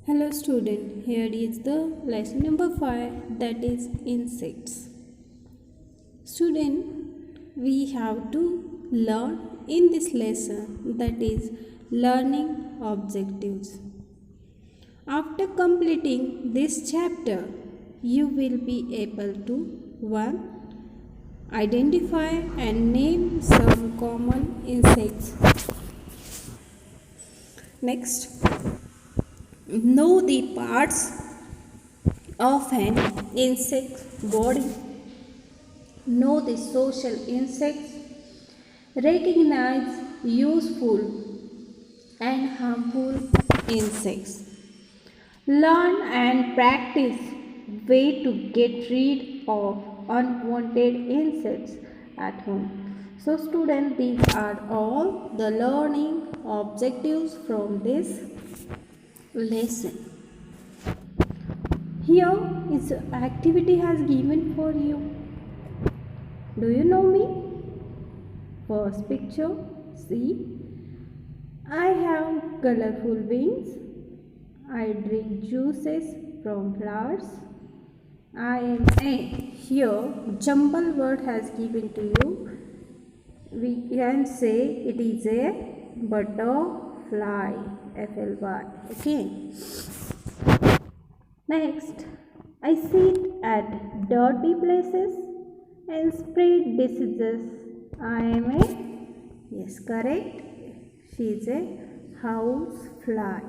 Hello student, here is the lesson number 5, that is insects. Student, we have to learn in this lesson, that is learning objectives. After completing this chapter, you will be able to 1. Identify and name some common insects. Next, know the parts of an insect's body. Know the social insects. Recognize useful and harmful insects. Learn and practice way to get rid of unwanted insects at home. So students, these are all the learning objectives from this lesson. Here is activity has given for you. Do you know me? First picture, see. I have colorful wings. I drink juices from flowers. I am a. Here jumble word has given to you. We can say it is a butterfly. FLY. Okay. Next, I sit at dirty places and spread diseases. I am a. Yes, correct. She is a house fly.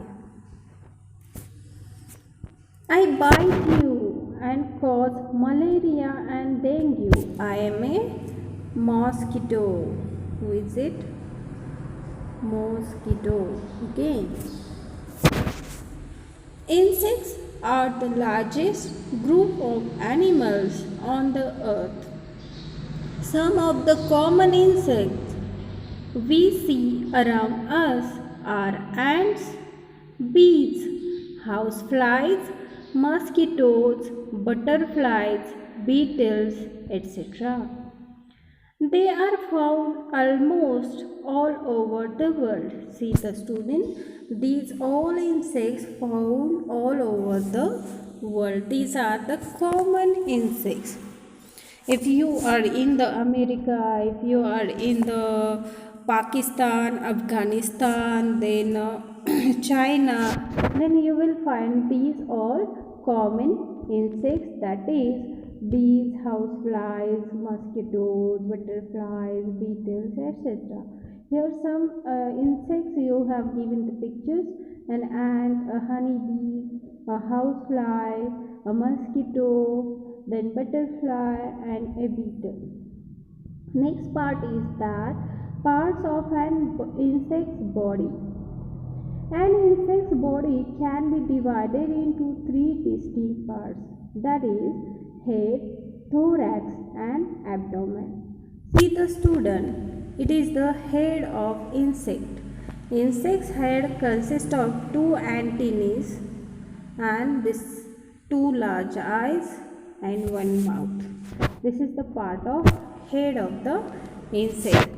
I bite you and cause malaria and dengue. I am a mosquito. Who is it? Mosquito. Okay. Insects are the largest group of animals on the earth. Some of the common insects we see around us are ants, bees, houseflies, mosquitoes, butterflies, beetles, etc. They are found almost all over the world. See the student, these all insects found all over the world. These are the common insects. If you are in the America, if you are in the Pakistan, Afghanistan, then China, then you will find these all common insects, that is bees, houseflies, mosquitoes, butterflies, beetles, etc. Here some insects you have given the pictures: an ant, a honeybee, a housefly, a mosquito, then butterfly and a beetle. Next part is that parts of an insect's body. An insect's body can be divided into 3 distinct parts, that is head, thorax and abdomen. See the student, it is the head of insect. Insect's head consists of 2 antennae and this 2 large eyes and 1 mouth. This is the part of head of the insect.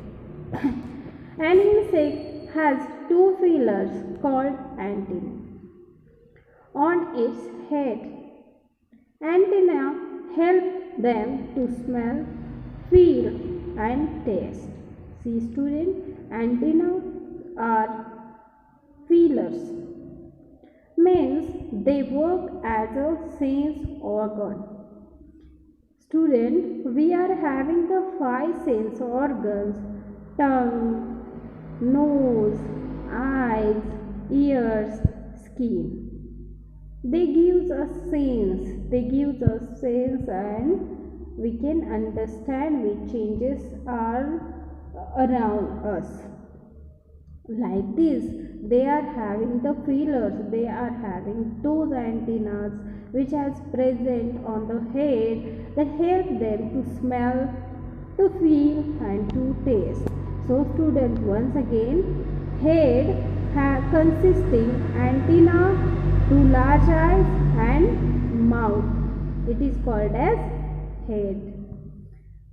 An insect has 2 feelers called antennae. On its head, antennae help them to smell, feel and taste. See student, antennae are feelers. Means they work as a sense organ. Student, we are having the 5 sense organs: tongue, nose, eyes, ears, skin. They give us sense and we can understand which changes are around us. Like this, they are having the feelers, they are having those antennas which are present on the head that help them to smell, to feel and to taste. So students, once again, head consisting antenna, 2 large eyes and mouth. It is called as head.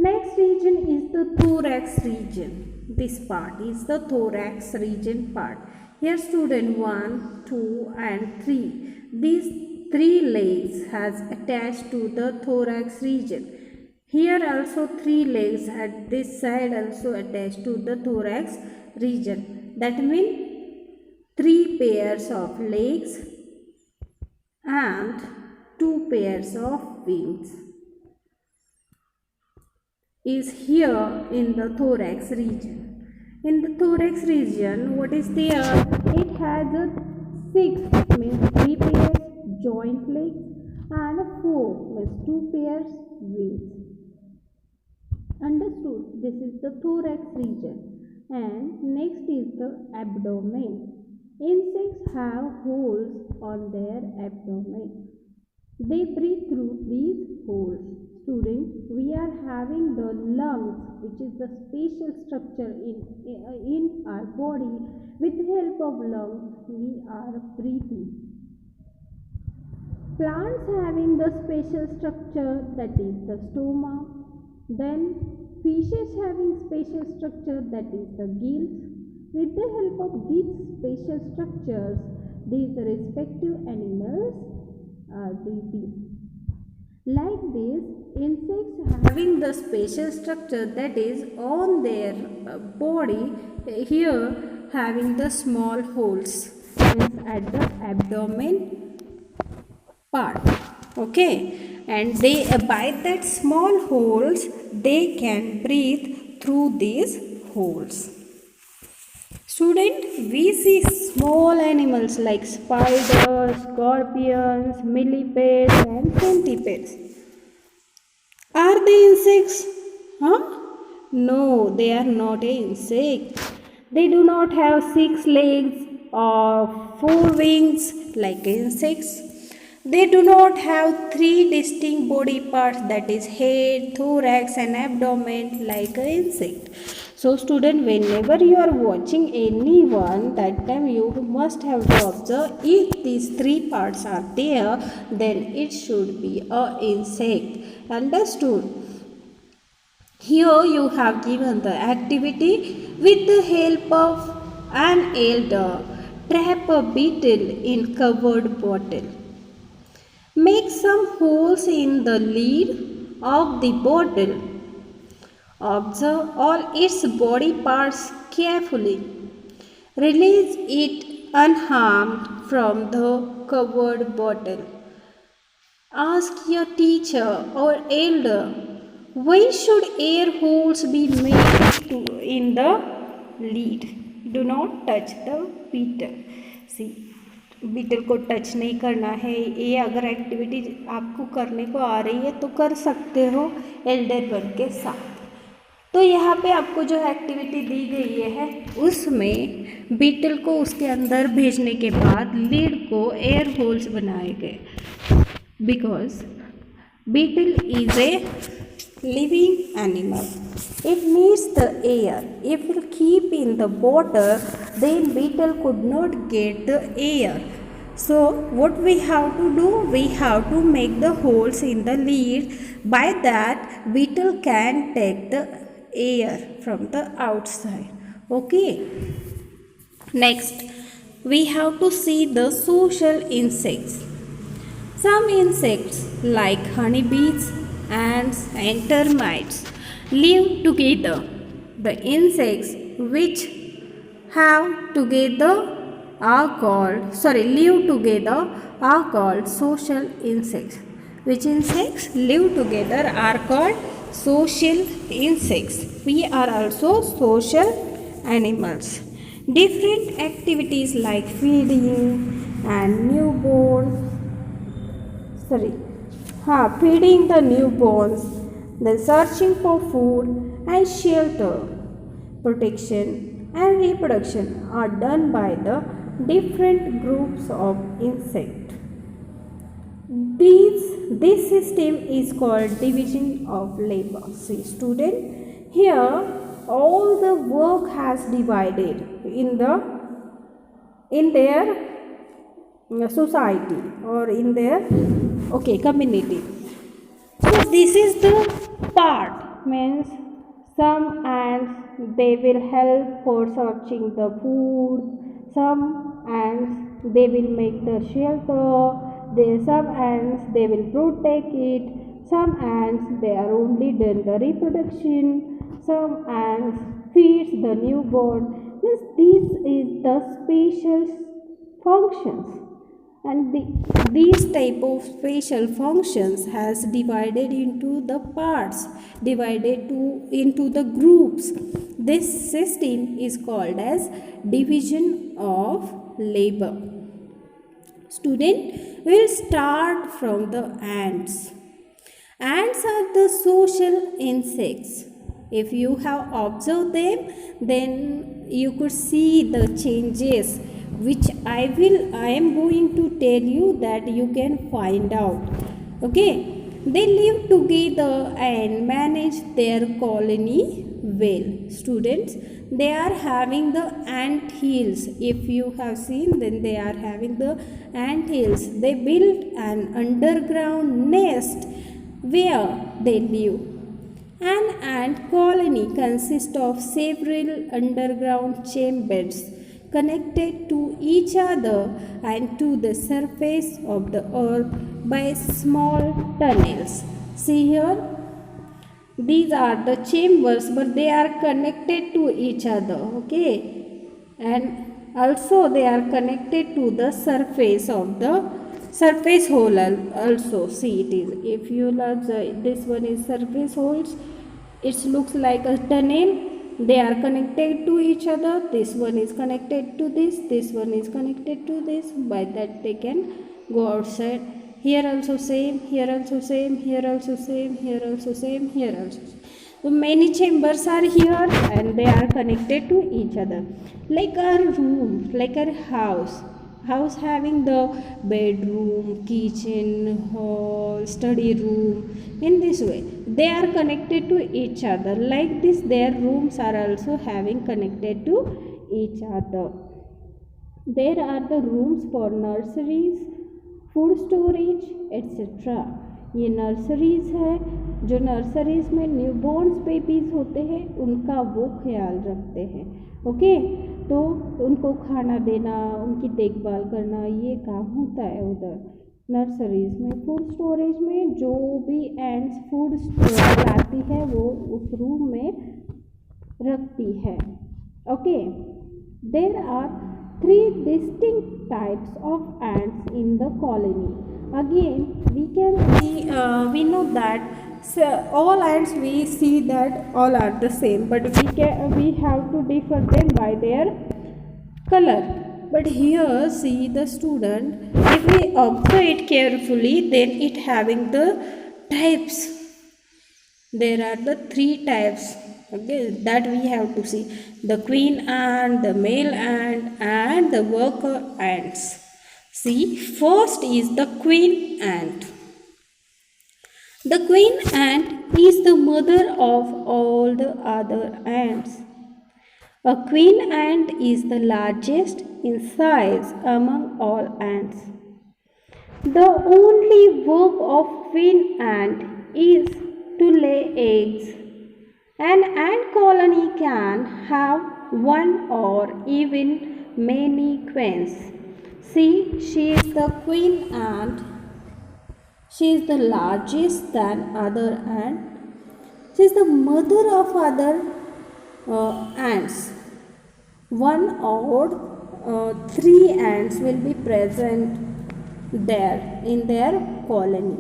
Next region is the thorax region. This part is the thorax region part. Here student 1, 2 and 3. These three legs has attached to the thorax region. Here also three legs at this side also attached to the thorax region. That means three pairs of legs and two pairs of wings is here in the thorax region. In the thorax region, what is there? It has a 6 means 3 pairs joint legs and a 4 means 2 pairs wings. Understood? This is the thorax region. And next is the abdomen. Insects have holes on their abdomen. They breathe through these holes. Students, we are having the lungs, which is the spatial structure in our body. With the help of lungs, we are breathing. Plants having the spatial structure, that is the stoma. Then fishes having spatial structure, that is the gills. With the help of these spatial structures, these respective animals are breathing. Like this, insects having the spatial structure, that is on their body, here having the small holes at the abdomen part. Okay, and they by that small holes they can breathe through these holes. Student, we see small animals like spiders, scorpions, millipedes and centipedes. Are they insects? No, they are not insects. They do not have 6 legs or 4 wings like insects. They do not have 3 distinct body parts, that is head, thorax and abdomen like an insect. So student, whenever you are watching anyone, that time you must have to observe if these 3 parts are there, then it should be an insect. Understood? Here you have given the activity. With the help of an elder, trap a beetle in covered bottle. Make some holes in the lid of the bottle. Observe all its body parts carefully. Release it unharmed from the covered bottle. Ask your teacher or elder, why should air holes be made in the lid? Do not touch the beetle. See, beetle को touch नहीं करना है. ये अगर activity आपको करने को आ रही है तो कर सकते हो एल्डर वन के साथ. तो यहाँ पे आपको जो एक्टिविटी दी गई है उसमें बीटल को उसके अंदर भेजने के बाद लीड को एयर होल्स बनाए गए. Because beetle is a living animal. It needs the air. If we keep in the water, then beetle could not get the air. So what we have to do? We have to make the holes in the lid. By that, beetle can take the air from the outside. Okay. Next, we have to see the social insects. Some insects like honeybees, ants and termites live together. The insects which live together are called social insects. Which insects live together are called social insects. We are also social animals. Different activities like feeding and feeding the newborns, then searching for food and shelter, protection and reproduction are done by the different groups of insects. This system is called division of labor. See student, here all the work has divided in their society or in their community. So this is the part, means some ants they will help for searching the food, Some ants they will make the shelter. Some ants they will protect it. Some ants they are only doing the reproduction. Some ants feeds the newborn. This is the special functions, and these type of spatial functions has divided into the parts, divided into the groups. This system is called as division of labor. Student will start from the ants. Ants are the social insects. If you have observed them, then you could see the changes which I am going to tell you that you can find out. Okay. They live together and manage their colony well. Students, they are having the ant hills. If you have seen, then they are having the ant hills. They build an underground nest where they live. An ant colony consists of several underground chambers connected to each other and to the surface of the earth by small tunnels. See here, these are the chambers, but they are connected to each other, okay, and also they are connected to the surface of the surface hole also. See, it is, if you look, this one is surface holes, it looks like a tunnel. They are connected to each other. This one is connected to this one is connected to this. By that they can go outside. Here also same, here also same, here also same, here also same, here also same. So many chambers are here and they are connected to each other. Like our room, like our house. House having the bedroom, kitchen, hall, study room. In this way, they are connected to each other. Like this, their rooms are also having connected to each other. There are the rooms for nurseries, food storage etcetera. ये nurseries है, जो nurseries में newborn's babies होते हैं उनका वो ख्याल रखते हैं. ओके, तो उनको खाना देना, उनकी देखभाल करना, ये काम होता है उधर नर्सरीज़ में. फूड स्टोरेज में जो भी एंड्स फूड लाती है वो उस रूम में रखती है. Okay, there are 3 distinct types of ants in the colony. Again, we can see, we know that all ants, we see that all are the same, but we have to differ them by their color. But here, see the student, if we observe it carefully, then it having the types. There are the 3 types. Okay, that we have to see: the queen ant, the male ant, and the worker ants. See, first is the queen ant. The queen ant is the mother of all the other ants. A queen ant is the largest in size among all ants. The only work of queen ant is to lay eggs. An ant colony can have one or even many queens. See, she is the queen ant. She is the largest than other ant. She is the mother of other ants. 1 or 3 ants will be present there in their colony.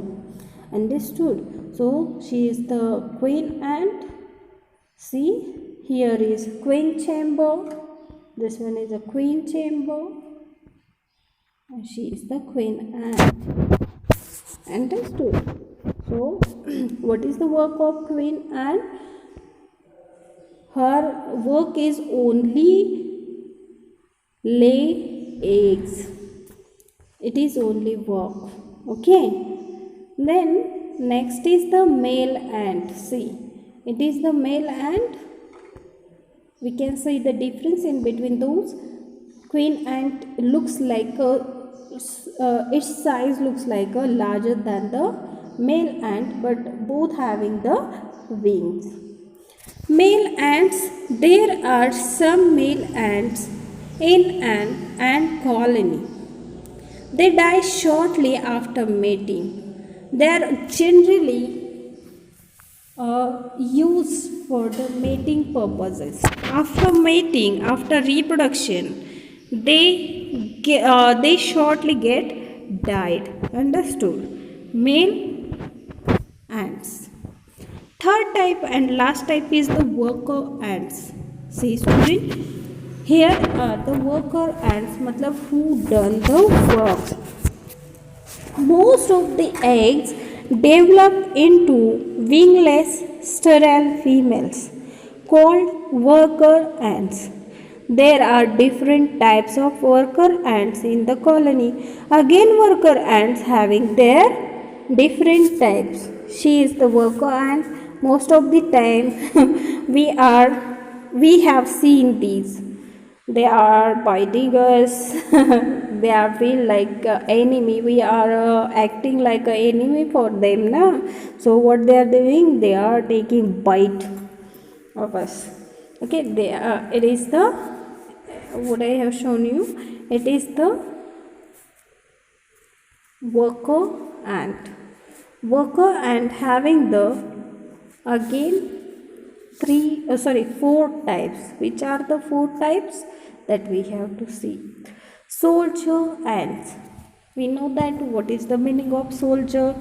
Understood? So, she is the queen ant. See, here is queen chamber. This one is a queen chamber. And she is the queen ant. Understood? So, what is the work of queen ant? Her work is only lay eggs. It is only work. Okay. Then next is the male ant. See, it is the male ant. We can see the difference in between those. Queen ant looks like its size looks like a larger than the male ant, but both having the wings. Male ants, there are some male ants in an ant colony. They die shortly after mating. They are generally used for the mating purposes. After mating, after reproduction, they shortly get died. Understood? Male ants. Third type and last type is the worker ants. See student, here are the worker ants, matlab who done the work. Most of the eggs develop into wingless sterile females called worker ants. There are different types of worker ants in the colony. Again, worker ants having their different types. She is the worker ant. Most of the time we have seen these. They are biting us. They are feel like enemy. We are acting like an enemy for them now. So what they are doing, they are taking bite of us. Okay, they are, it is the what I have shown you, it is the worker ant. Worker ant having the again four types. Which are the four types that we have to see? Soldier ants. We know that what is the meaning of soldier.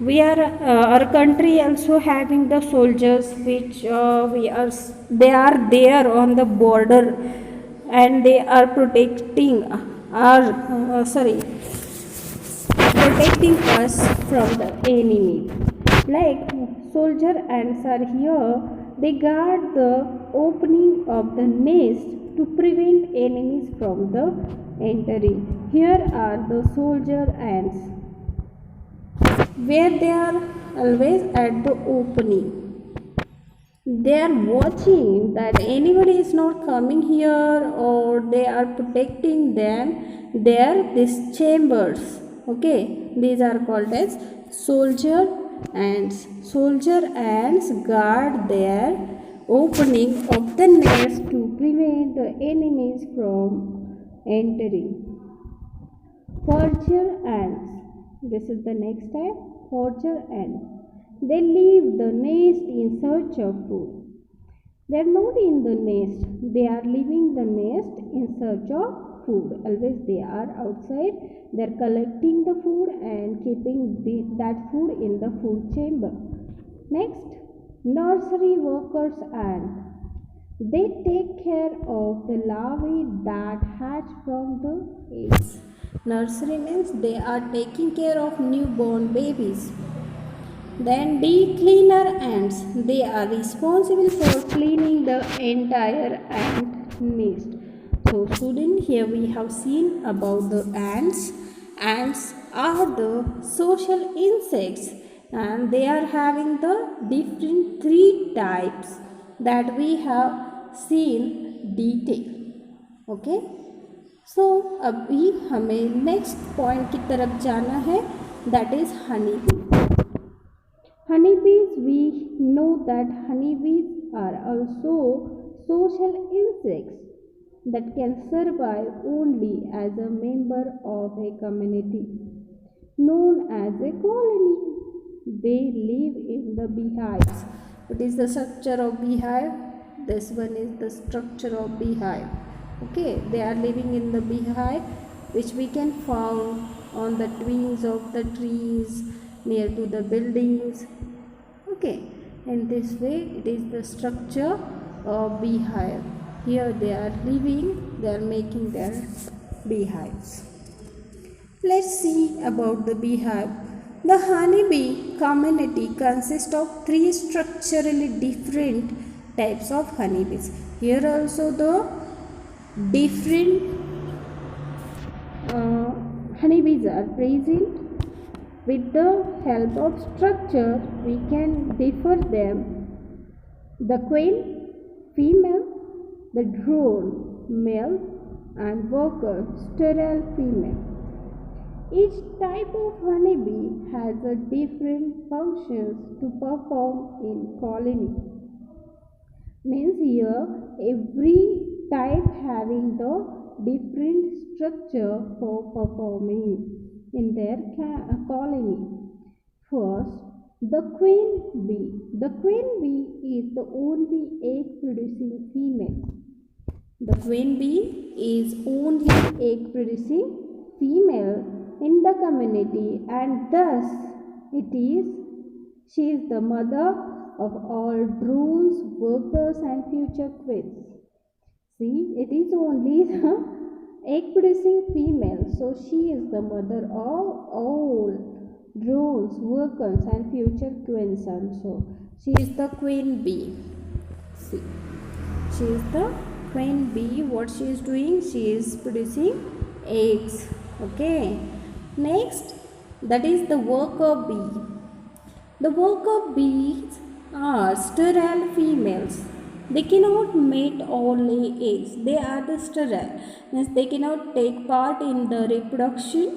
We are our country also having the soldiers which they are there on the border and they are protecting our protecting us from the enemy. Like soldier ants are here, they guard the opening of the nest to prevent enemies from the entering. Here are the soldier ants, where they are always at the opening. They are watching that anybody is not coming here, or they are protecting them their these chambers. Okay, these are called as soldier ants. Soldier ants guard their opening of the nest to prevent the enemies from entering. Forager ants. This is the next type. Forager ants. They leave the nest in search of food. They are not in the nest. They are leaving the nest in search of food. Always they are outside. They are collecting the food and keeping that food in the food chamber. Next, nursery workers ant. They take care of the larvae that hatch from the eggs. Nursery means they are taking care of newborn babies. Then bee cleaner ants. They are responsible for cleaning the entire ant nest. So student, here we have seen about the ants. Ants are the social insects and they are having the different three types that we have seen detail. Okay. So अभी हमें next point की तरफ जाना है, that is honeybee. Honeybees, we know that honeybees are also social insects that can survive only as a member of a community known as a colony. They live in the beehives. What is the structure of beehive? This one is the structure of beehive. Okay, they are living in the beehive, which we can find on the twigs of the trees, near to the buildings. Okay, in this way it is the structure of beehive. Here they are living, they are making their beehives. Let's see about the beehive. The honeybee community consists of three structurally different types of honeybees. Here also the different honeybees are present. With the help of structure, we can differ them. The queen, female, the drone, male, and worker, sterile, female. Each type of honeybee has a different functions to perform in colony. Means here every type having the different structure for performing in their colony. First, the queen bee. The queen bee is the only egg producing female. The queen bee is only egg producing female in the community, and thus she is the mother of all drones, workers, and future queens. See, it is only the egg producing female, so she is the mother of all drones, workers, and future queens also. She is the queen bee. See, she is the queen bee. What she is doing? She is producing eggs. Okay. Next, that is the worker bee. The worker bees are sterile females. They cannot mate or lay eggs. They are the sterile. Means they cannot take part in the reproduction.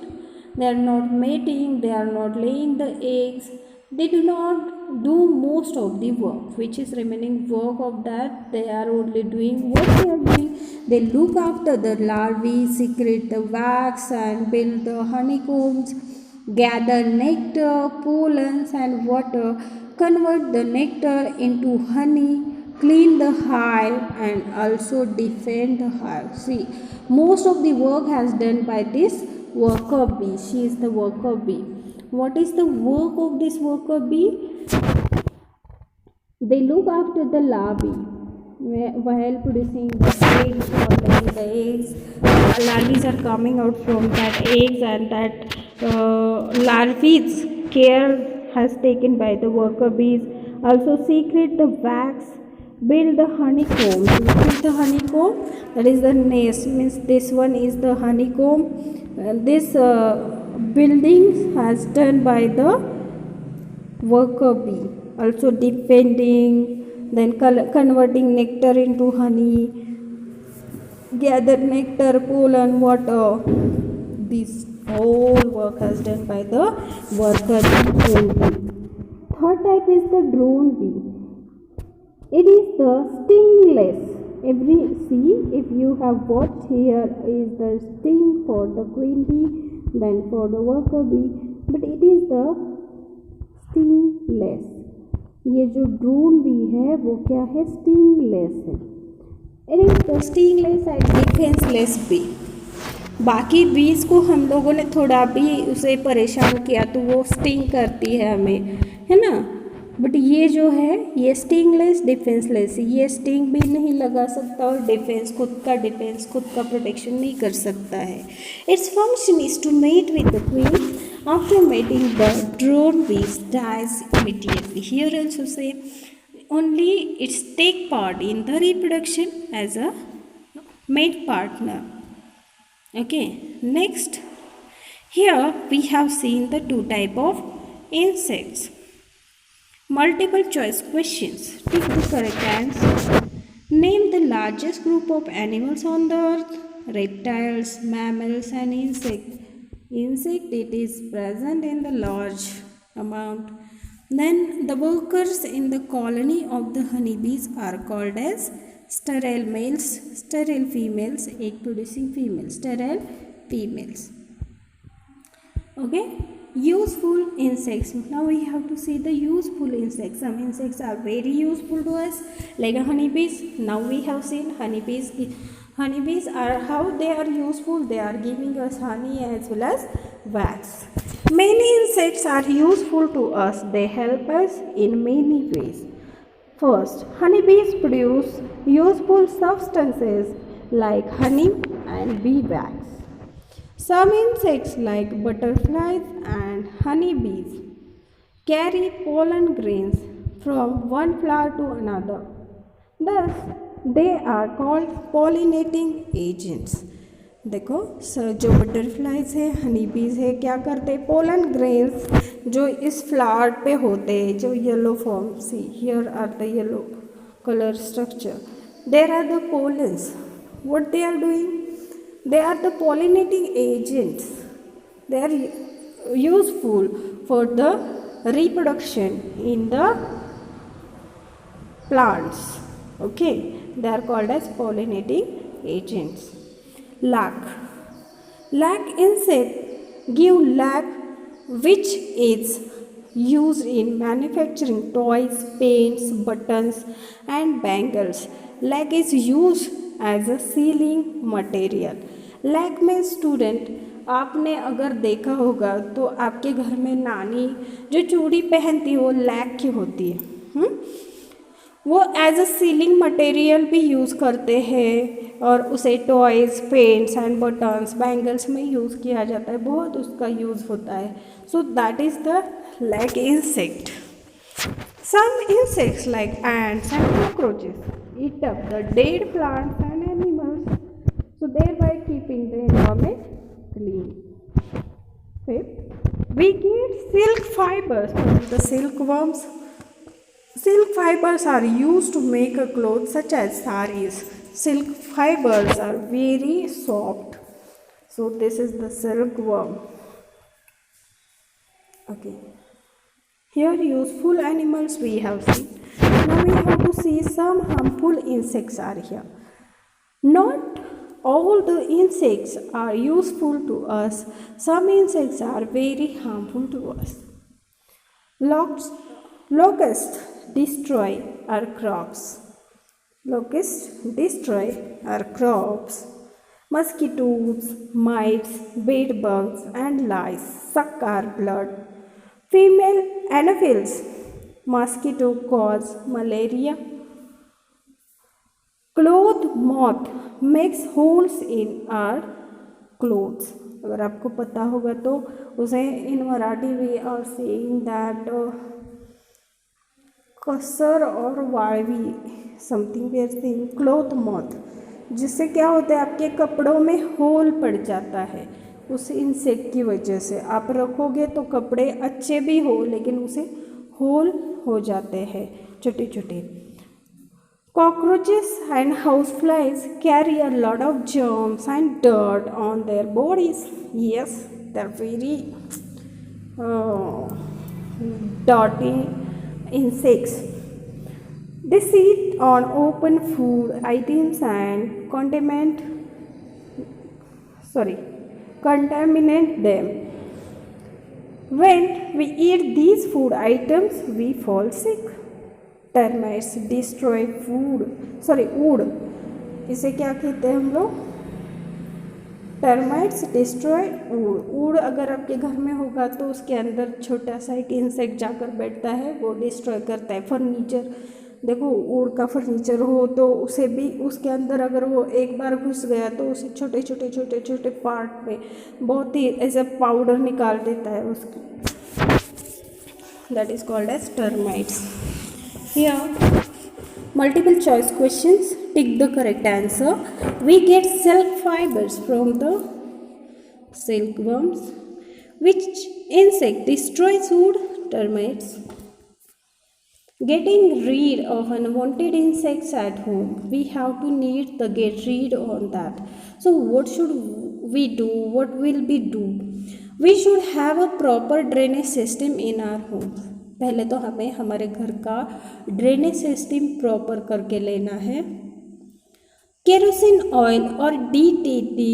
They are not mating. They are not laying the eggs. They do not do most of the work, which is remaining work of that. They are only doing what they are doing. They look after the larvae, secrete the wax, and build the honeycombs, gather nectar, pollens, and water, convert the nectar into honey, clean the hive, and also defend the hive. See, most of the work has done by this worker bee. She is the worker bee. What is the work of this worker bee? They look after the larvae while producing the eggs or laying the eggs. Larvae are coming out from that eggs, and that larvae's care has taken by the worker bees. Also secrete the wax, build the honeycomb. This is the honeycomb, that is the nest. Means this one is the honeycomb. This building has done by the worker bee. Also defending, then converting nectar into honey, gather nectar, pollen, water. This whole work has done by the worker bee. Third type is the drone bee. It is the stingless. If you have watched, here is the sting for the queen bee, then for the worker bee, but it is the stingless. ये जो drone B है वो क्या है? Stingless है. It is the stingless and defenceless bee. बाकी bees को हम लोगों ने थोड़ा भी उसे परेशान किया तो वो स्टिंग करती है हमें, है ना. बट ये जो है ये स्टिंगलेस डिफेंसलेस, ये स्टिंग भी नहीं लगा सकता और डिफेंस खुद का प्रोटेक्शन नहीं कर सकता है. Its function is to mate with the queen. After mating, the drone bee dies immediately. Here also say only it's take part in the reproduction as a mate partner. Okay, next, here we have seen the two type of insects. Multiple choice questions. Take the correct answer. Name the largest group of animals on the earth. Reptiles, mammals, and insects. Insect, it is present in the large amount. Then the workers in the colony of the honeybees are called as sterile males, sterile females, egg producing females, sterile females. Okay, useful insects. Now we have to see the useful insects. Some insects are very useful to us, like honeybees. Now we have seen honeybees. Honeybees are how they are useful. They are giving us honey as well as wax. Many insects are useful to us. They help us in many ways. First, honeybees produce useful substances like honey and bee wax. Some insects like butterflies and honeybees carry pollen grains from one flower to another. Thus, they are called pollinating agents. देखो sir, जो butterflies है, हनी बीज है, क्या करते हैं? Pollen grains जो इस फ्लावर पे होते हैं, जो yellow form, see here are the yellow colour structure, there are the pollens. What they are doing? They are the pollinating agents. They are useful for the reproduction in the plants. Okay, they are called as pollinating agents. Lac. Lac insect give lac which is used in manufacturing toys, paints, buttons and bangles. Lac is used as a sealing material. Lac में student आपने अगर देखा होगा तो आपके घर में नानी जो चूड़ी पहनती है वो लैक की होती है। वो एज अ सीलिंग मटेरियल भी यूज़ करते हैं और उसे toys, paints and buttons, bangles में यूज़ किया जाता है, बहुत उसका यूज़ होता है। So that is the lac insect. Some insects like ants and cockroaches eat up the dead plants and animals, so thereby keeping the environment clean. Fifth, we get silk fibers from the silkworms. Silk fibers are used to make a clothes such as saris. Silk fibers are very soft. So this is the silkworm. Okay. Here useful animals we have seen. Now we have to see some harmful insects are here. Not all the insects are useful to us. Some insects are very harmful to us. Locusts destroy our crops. Locusts destroy our crops. Mosquitoes, mites, bedbugs and lice suck our blood. Female anopheles mosquito cause malaria. Cloth moth makes holes in our clothes. अगर आपको पता होगा तो उसे in Marathi we are saying that कसर और वाळवी something we are saying cloth moth, जिससे क्या होता है आपके कपड़ों में होल पड़ जाता है उस इंसेक्ट की वजह से। आप रखोगे तो कपड़े अच्छे भी हो लेकिन उसे होल हो जाते हैं छोटे छोटे। Cockroaches and houseflies carry a lot of germs and dirt on their bodies. Yes, they're very dirty insects. They sit on open food items and contaminate them. When we eat these food items, we fall sick. Termites destroy wood. इसे क्या कहते हैं हम लोग? Termites destroy would. Would अगर आपके घर में होगा तो उसके अंदर छोटा सा एक इंसेक्ट जाकर बैठता है, वो डिस्ट्रॉय करता है। फर्नीचर देखो, वुड का फर्नीचर हो तो उसे भी उसके अंदर अगर वो एक बार घुस गया तो उसे छोटे छोटे छोटे छोटे पार्ट में बहुत ही ऐसा पाउडर निकाल देता है उसकी। That is called as termites. Here, multiple choice questions. Tick the correct answer. We get silk fibers from the silkworms. Which insect destroys wood? Termites. Getting rid of unwanted insects at home. We have to need the get rid on that. So what should we do? What will we do? We should have a proper drainage system in our homes. पहले तो हमें हमारे घर का drainage system proper करके लेना है। Kerosene oil और DDT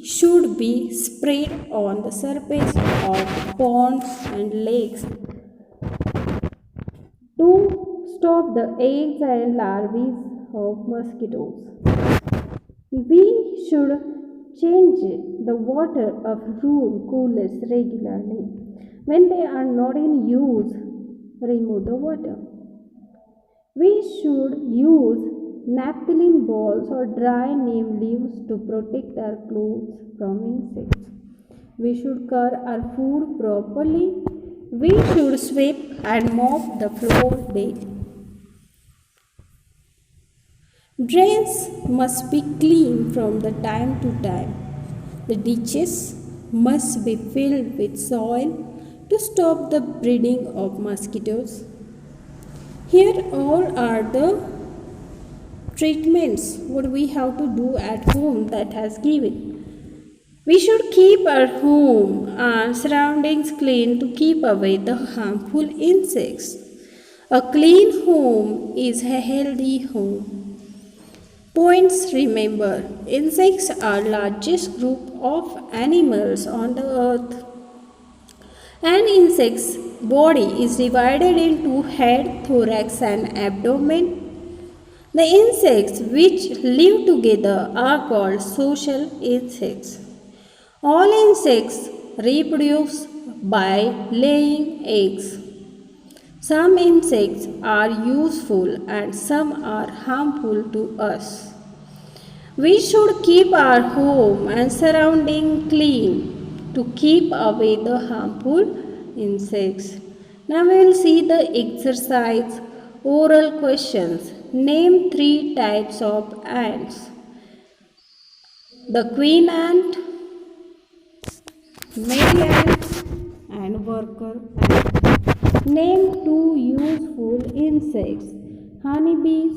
should be sprayed on the surface of ponds and lakes to stop the eggs and larvae of mosquitoes. We should change the water of room coolers regularly. When they are not in use, remove the water. We should use naphthalene balls or dry neem leaves to protect our clothes from insects. We should cover our food properly. We should sweep and mop the floor daily. Drains must be clean from the time to time. The ditches must be filled with soil to stop the breeding of mosquitoes. Here all are the treatments what we have to do at home that has given. We should keep our home and surroundings clean to keep away the harmful insects. A clean home is a healthy home. Points. Remember, insects are largest group of animals on the earth. An insect's body is divided into head, thorax and abdomen. The insects which live together are called social insects. All insects reproduce by laying eggs. Some insects are useful and some are harmful to us. We should keep our home and surrounding clean to keep away the harmful insects. Now we will see the exercise oral questions. Name 3 types of ants. The queen ant, male ant and worker ant. Name 2 useful insects. Honeybees,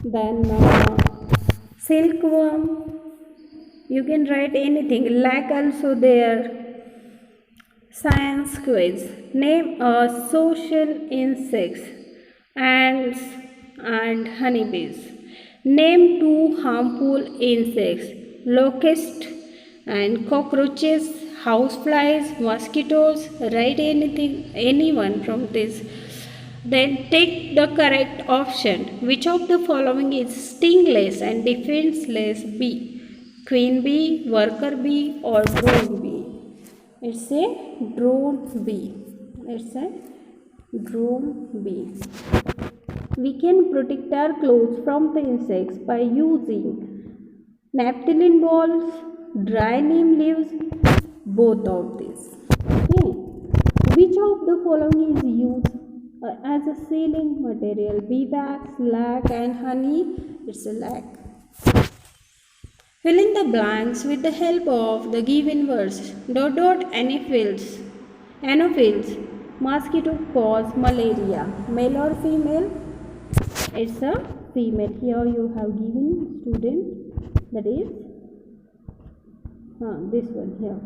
then silkworm. You can write anything, like also there. Science quiz. Name a social insects, ants and honeybees. Name 2 harmful insects, locusts and cockroaches, houseflies, mosquitoes. Write anything, anyone from this. Then take the correct option. Which of the following is stingless and defenseless bee? Queen bee, worker bee or drone bee? It's a drone bee. It's a drone bee. We can protect our clothes from the insects by using naphthalene balls, dry neem leaves, both of these. Okay. Which of the following is used as a sealing material? Beeswax, lac and honey? It's a lac. Fill in the blanks with the help of the given words. Anopheles. Mosquito cause malaria. Male or female? It's a female. Here you have given student, that is this one here.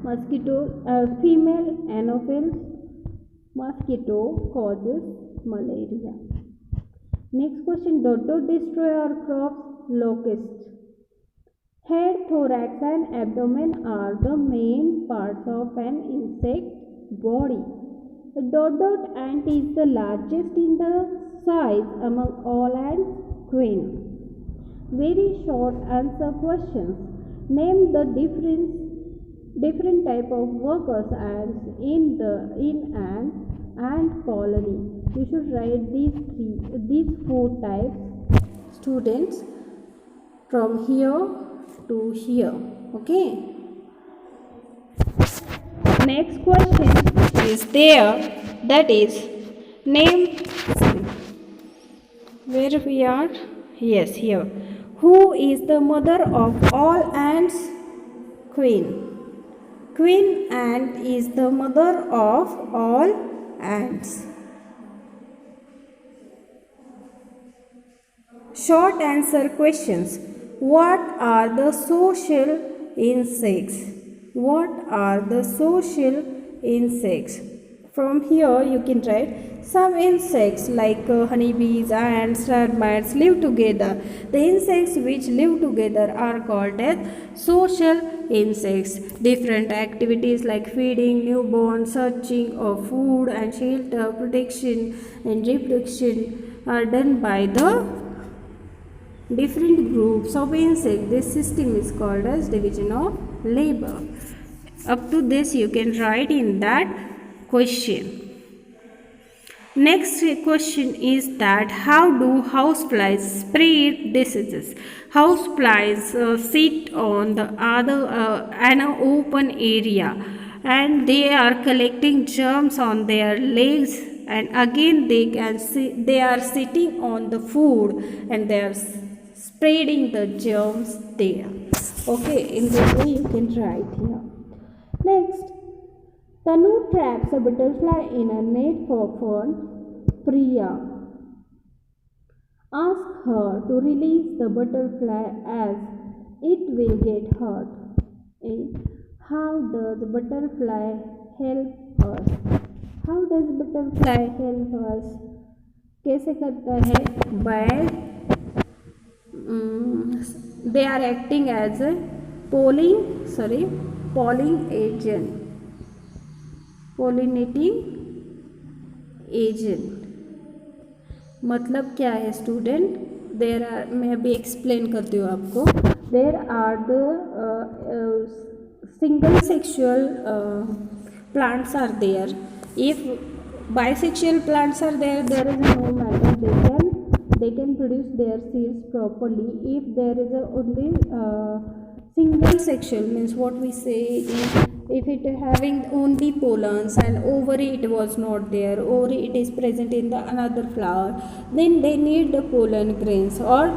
Mosquito, female anopheles. Mosquito causes malaria. Next question. Destroy our crops. Locusts. Head, thorax and abdomen are the main parts of an insect body. The ant is the largest in the size among all ants. Queen. Very short answer questions. Name the different type of workers ants in an ant colony. You should write these 4 types, students, from here to here. Okay. Next question is there, that is name, where we are, yes, here. Who is the mother of all ants? Queen. Queen ant is the mother of all ants. Short answer questions. What are the social insects? What are the social insects? From here you can write some insects like honeybees, ants, termites live together. The insects which live together are called as social insects. Different activities like feeding, newborn, searching of food and shelter, protection and reproduction are done by the different groups of insects. This system is called as division of labor. Up to this you can write in that question. Next question is that how do houseflies spread diseases? Houseflies sit on the an open area and they are collecting germs on their legs, and again they are sitting on the food and they are spreading the germs there. Okay, in this way you can write here. Next, Tanu traps a butterfly in a net for fun. Priya asks her to release the butterfly as it will get hurt. How does butterfly help us? How does butterfly help us? कैसे करता है? By they are acting as a polling agent, pollinating agent. मतलब क्या है student? There are, मैं अभी explain करती हूँ आपको. There are the single sexual plants are there. If bisexual plants are there, there is no matter, they can produce their seeds properly. If there is a only single sexual, means what we say is, if it having only pollens and ovary it was not there, or it is present in the another flower, then they need the pollen grains. Or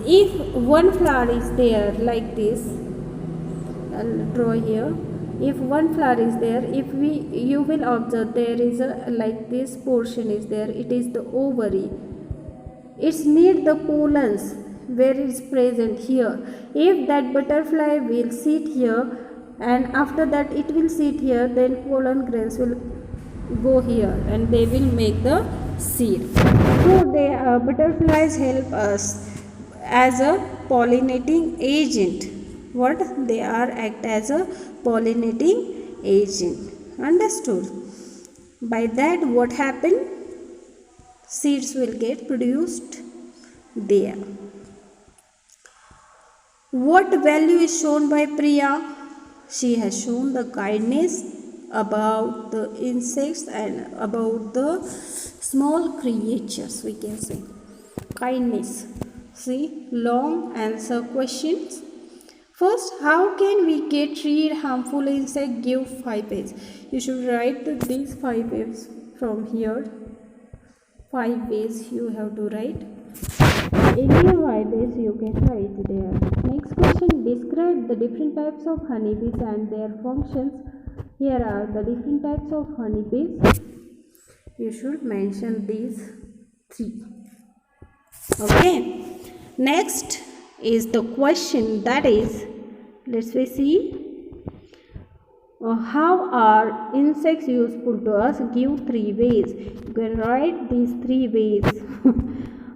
if one flower is there like this, I'll draw here. If one flower is there, you will observe there is a like this portion is there, it is the ovary. It's need the pollens where it's present here. If that butterfly will sit here and after that it will sit here, then pollen grains will go here and they will make the seed. So butterflies help us as a pollinating agent. What they are act as a pollinating agent. Understood? By that what happened? Seeds will get produced there. What value is shown by Priya? She has shown the kindness about the insects and about the small creatures, we can say. Kindness. See, long answer questions. First, how can we get rid harmful insect? Give 5 ways. You should write these 5 ways from here. 5 ways you have to write. Any 5 ways you can write there. Next question, describe the different types of honeybees and their functions. Here are the different types of honeybees. You should mention these 3. Okay. Next is the question, that is, let's see, how are insects useful to us? Give 3 ways. You can write these 3 ways.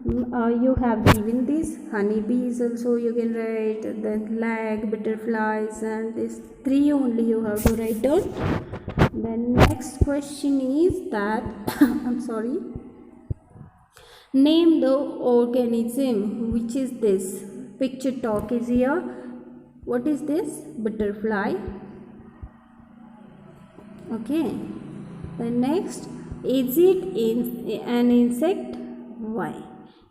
You have given these honeybees also, you can write the lag, butterflies, and these 3 only you have to write down. Then next question is that I'm sorry, name the organism. Which is this? Picture talk is here. What is this? Butterfly. Okay. The next, is it an insect? Why?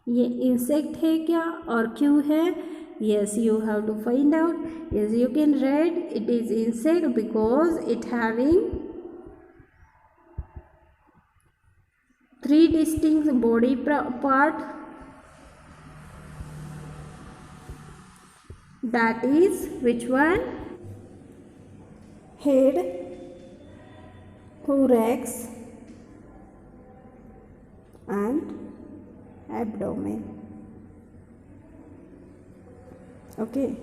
ये insect है क्या और क्यों है? Yes, you have to find out. Yes, you can write it is insect because it having 3 distinct body part. That is which one? Head, thorax and abdomen. Okay.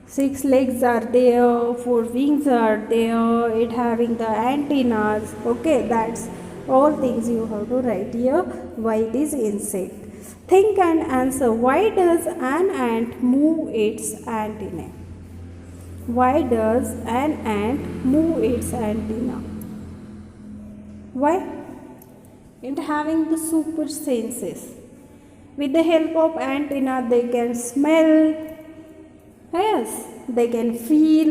6 legs are there, 4 wings are there, it having the antennas. Okay, that's all things you have to write here. Why it is insect? Think and answer. Why does an ant move its antenna? Why does an ant move its antenna? Why? It having the super senses. With the help of antenna, they can smell. Yes, they can feel.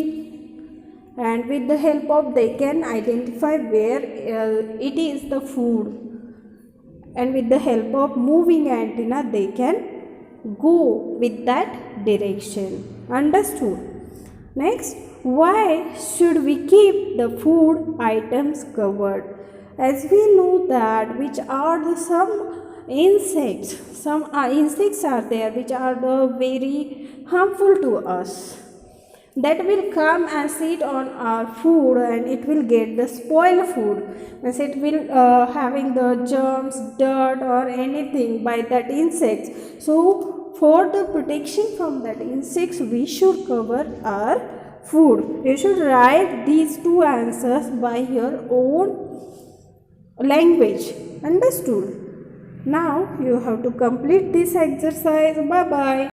And with the help of, they can identify where it is the food. And with the help of moving antenna, they can go with that direction. Understood? Next, why should we keep the food items covered? As we know that which are the some insects are there which are the very harmful to us, that will come and sit on our food and it will get the spoiled food, means it will having the germs, dirt or anything by that insects. So for the protection from that insects, we should cover our food. You should write these 2 answers by your own language. Understood? Now you have to complete this exercise. Bye bye.